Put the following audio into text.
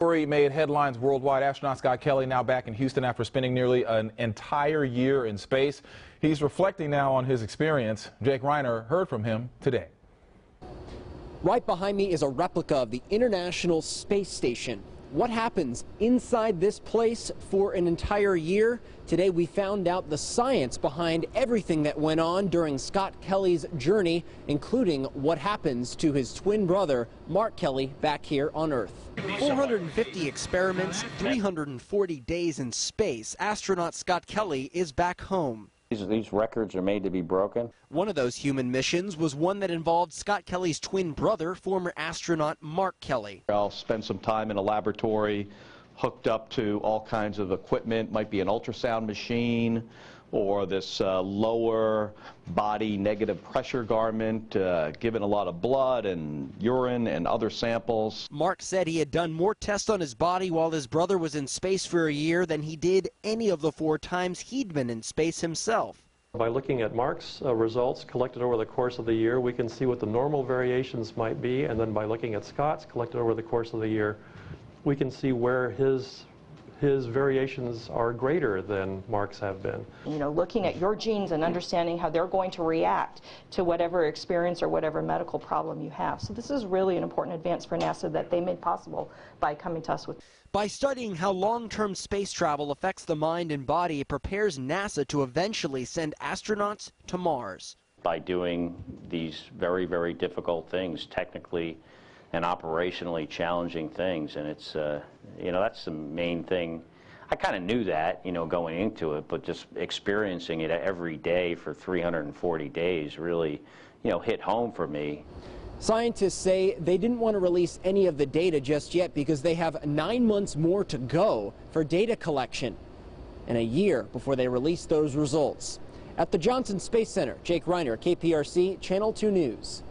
Story made headlines worldwide. Astronaut Scott Kelly now back in Houston after spending nearly an entire year in space. He's reflecting now on his experience. Jake Reiner heard from him today. Right behind me is a replica of the International Space Station. What happens inside this place for an entire year? Today we found out the science behind everything that went on during Scott Kelly's journey, including what happens to his twin brother, Mark Kelly, back here on Earth. 450 experiments, 340 days in space. Astronaut Scott Kelly is back home. These records are made to be broken. One of those human missions was one that involved Scott Kelly's twin brother, former astronaut Mark Kelly. I'll spend some time in a laboratory hooked up to all kinds of equipment, might be an ultrasound machine or this lower body negative pressure garment, given a lot of blood and urine and other samples. Mark said he had done more tests on his body while his brother was in space for a year than he did any of the 4 times he'd been in space himself. By looking at Mark's results collected over the course of the year, we can see what the normal variations might be, and then by looking at Scott's collected over the course of the year, we can see where his variations are greater than Mark's have been. You know, looking at your genes and understanding how they're going to react to whatever experience or whatever medical problem you have. So this is really an important advance for NASA that they made possible by coming to us with. By studying how long-term space travel affects the mind and body, it prepares NASA to eventually send astronauts to Mars. By doing these very, very difficult things, technically and operationally challenging things, and it's you know, that's the main thing. I kind of knew that, you know, going into it, but just experiencing it every day for 340 days really, you know, hit home for me. Scientists say they didn't want to release any of the data just yet because they have 9 months more to go for data collection and a year before they release those results. At the Johnson Space Center, Jake Reiner, KPRC, Channel 2 News.